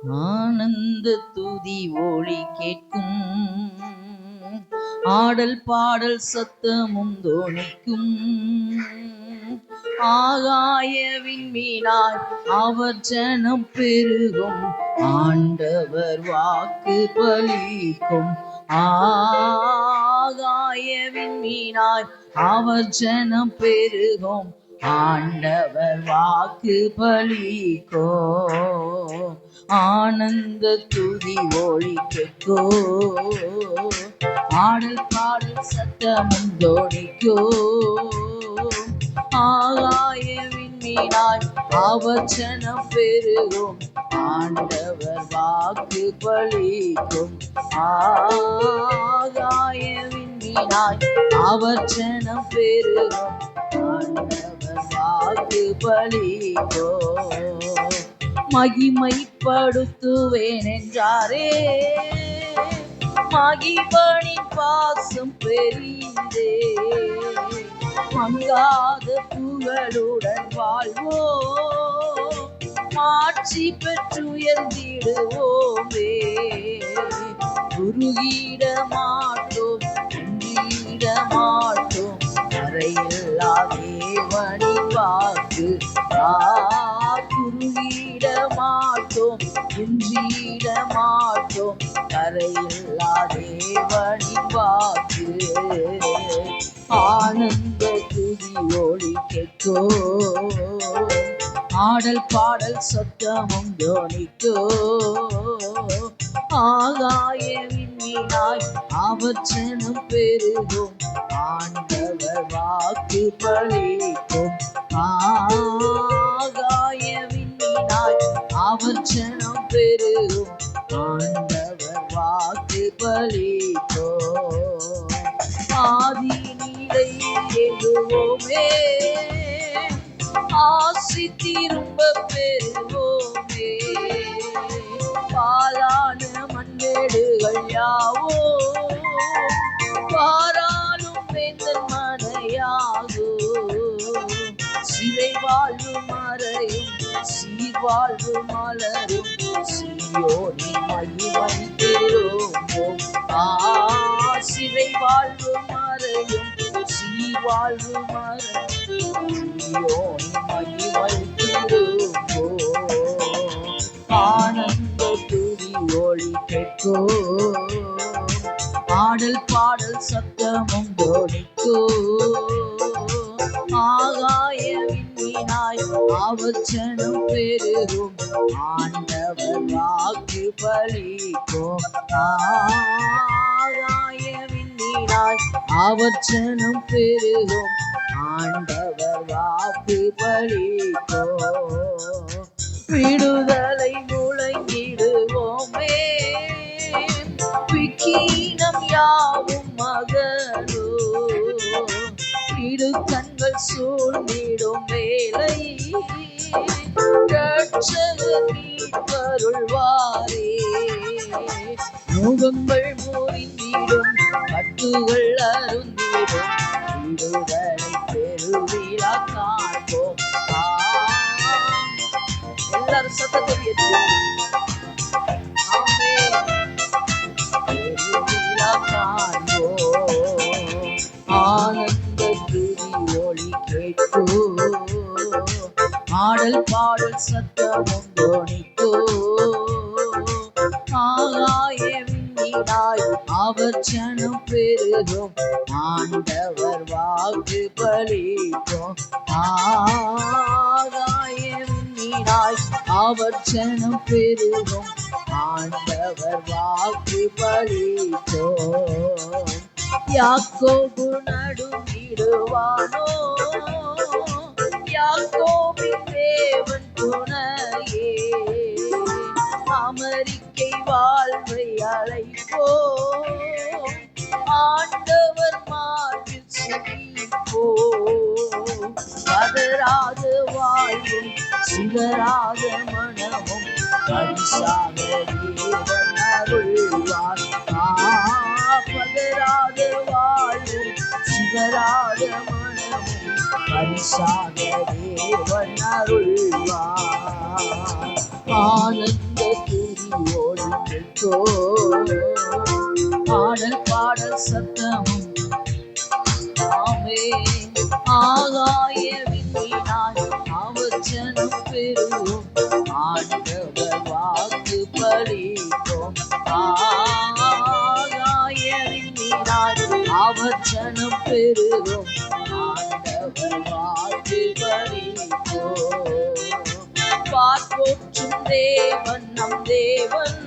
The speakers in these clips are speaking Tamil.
ஆனந்த துதி ஒளி கேட்கும், ஆடல் பாடல் சத்தமும் தோணிக்கும். ஆகாய விண்மீனாய் அவர் ஜனம் பெருகும், ஆண்டவர் வாக்கு பலிக்கும். ஆகாய விண்மீனாய் அவர் ஜனம் பெருகும், ஆண்டவர் வாக்கு பலிக்கோ. ஆனந்த துதி ஒளி கேட்கோ, ஆடல் பாடல் சத்தமும் தோணிக்கோ. ஆகாய விண்மீனாய் அவர் ஜனம் பெருகும், ஆண்டவர் வாக்கு பலிக்கும். ஆகாய விண்மீனாய் அவர் ஜனம் பெருகும், ஆண்டவர் வாக்கு பலிக்கோ. மகிமைப்படுத்துவேன் என்றாரே, மகிபனின் பாசம் பெரிதே. மங்காத புகழுடன் வாழ்வோ, ஆட்சி பெற்றுயர்ந்திடுவோமே. குருகிட மாட்டோம், குன்றிட மாட்டோம், அறையில்லா தேவனி வாக்கு. குருகிட மாட்டோம், குன்றிட மாட்டோம், அறையில்லா தேவனி வாக்கு. ஆனந்த துதி ஒளி கேட்கோ, ஆடல் பாடல் சத்தமும் தோணிக்கோ. ஆகாய விண்மீனாய் அவர் ஜனம் பெருகும், ஆண்டவர் வாக்கு பலிக்கும். ஆகாய விண்மீனாய் அவர் ஜனம் பெருகும், ஆண்டவர் வாக்கு பலிக்கோ. ஆதி நிலை எழுவோமே, ஆசி திரும்ப பெறுவோமே. பாலான மண்மேடுகள் யாவோ, பாராளும் வேந்தன் மனையாகோ. சிறை வாழ்வு மறையும், சீர்வாழ்வு மலரும், சீயோனின் மகிமை பெறுவோம். சிறை வாழ்வு மறையும், சீர்வாழ்வு மறையும், சீயோனின் மகிமை பெறுவோம். ஆனந்த துதி ஒளி கேட்கோ, ஆடல் பாடல் சத்தமும் தோணிக்கோ. ஆகாய விண்மீனாய் அவர் ஜனம் பெருகும், ஆண்டவர் வாக்கு பலிக்கும். ஆகாய விண்மீனாய் அவர் ஜனம் பெருகும், ஆண்டவர் வாக்கு பலிக்கும். விடுதலை முழங்கிடுவோமே, விக்கீனம் யாவும் மகனோ. இடு கண்கள் சூழ்ந்திடும் வேலை, ரட்சகர் மீட்பருள்வாரே. முகங்கள் முறிந்திடும், கட்டுகள் அருந்திடும், விடுதலை பெருவிழா காண்போம். எல்லாரும் சத்தத்தை ஏற்றுவோம். பெருவிழா காண்போம். ஆனந்த துதி ஒளி கேட்கோ, ஆடல் பாடல் சத்தமும் தோணிக்கோ. ஆகாய விண்மீனாய் அவர் ஜனம் பெருகும், ஆண்டவர் வாக்கு பலிக்கும். ஆகாய விண்மீனாய் அவர் ஜனம் பெருகும், ஆண்டவர் வாக்கு பலிக்கும். யாக்கோபு நடுங்கிடுவானோ, யாக்கோபின் தேவன் துணையே. அமெரிக்கை வாழ்வை அழைப்போ, ஆண்டவர் மார்பில் சுகிப்போ. பதராத வாழ்வும் சிதறாத மனமும் பரிசாக தேவன் அருள்வார். பதராத வாழ்வும் சிதறாத மனமும் பரிசாக தேவன் அருள்வார். ஆனந்த துதியோடு கேட்கோ, ஆடல் பாடல் சத்தமும் ஆகாய விண்ணினாய் அவச்சனம் பெறுவோம், ஆண்டவர் வாக்கு பலிப்போம். ஆகாய விண்ணினாய் அவச்சனம் பெறுவோம், ஆண்டவர் வாக்கு பலிப்போம். பார்ப்போற்றும் தேவன் நம் தேவன்,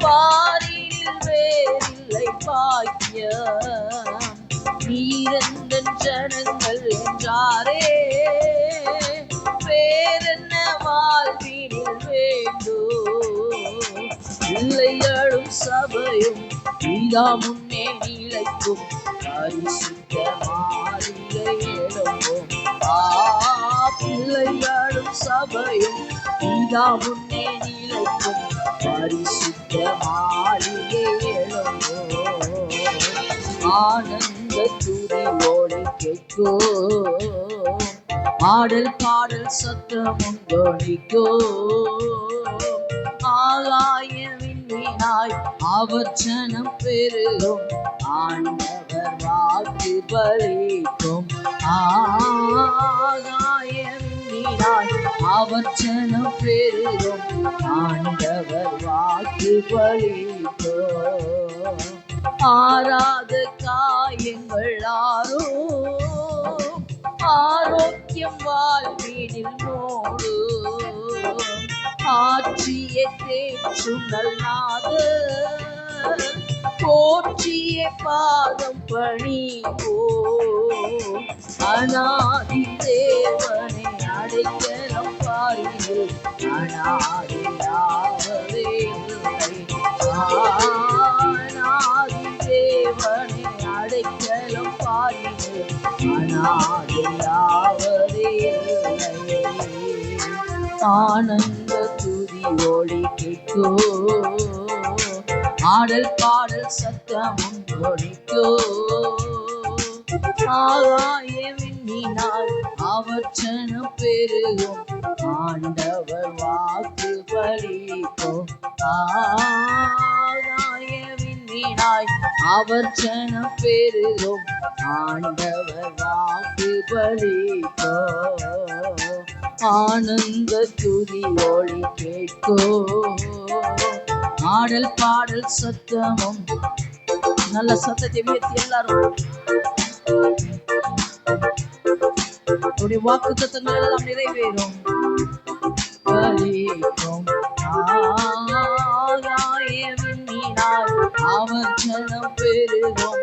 பாரில் வேறில்லை பாக்கியம். நீரந்தன் ஜனங்கள் என்றாரே, வேறென்ன வாழ்வீனில் வேண்டோ. பிள்ளைகளும் சபையும் நீதா முன்னே நிலைக்கும், பரிசுத்த மாளிகை எழும்போம். பிள்ளைகளும் சபையும் நீதா முன்னே நிலைக்கும், பரிசுத்த மாளிகை எழும்போம். ஆனந்த துதியோடு கேட்கோ, ஆடல் பாடல் சத்தமும் தொனிக்கோ. ஆகாய விண்ணினாய் அவச்சனம் பெருகும், ஆண்டவர் வாக்கு பலிக்கும். ஆகாய விண்ணினாய் அவச்சனம் பெருகும், ஆண்டவர் வாக்கு பலிக்கும். ஆறாத காயங்கள் ஆரோ, ஆரோக்கியம் வாழ்வீனில் மூடு. ஆட்சிய தேற்றும் நல்நாத, போற்றிய பாதம் பணிவோ. அநாதி தேவனை அடைக்கலம் பாரில், அநாதியாகவே இல்லை. அநாதி தேவனை அடைக்கலம் பாரில், அநாதியாகவே இல்லை. ஆனந்த துதியோடு கேட்கோ, ஆடல் பாடல் சத்தமும் தொனிக்கோ. ஆகாய விண்ணினாய் அவச்சனம் பெருகும், ஆண்டவர் வாக்கு பலிக்கும். ஆகாய விண்ணினாய் அவச்சனம் பெருகும், ஆண்டவர் வாக்கு பலிக்கும். ஆனந்த துதியோடு கேட்கோ, ஆடல் பாடல் சத்தமும். நல்ல சத்தத்தை உயர்த்தி எல்லாரும் வாக்கு தத்தங்கள் எல்லாம் நிறைவேறும். பலிக்கும். ஆகாய விண்ணினாய் அவச்சனம் பெருகும்,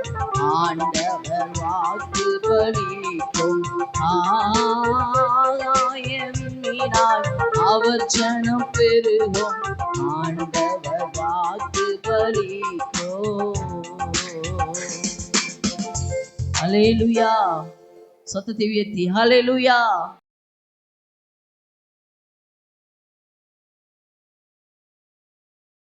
ஆண்டவர் வாக்கு பலிக்கும். ஆகாய விண்ணினாய் அவச்சனம் பெருகும், ஆண்டவர் வாக்கு பலிக்கும். ஹல்லேலூயா. சத்தத்தை உயர்த்தி ஹல்லேலூயா.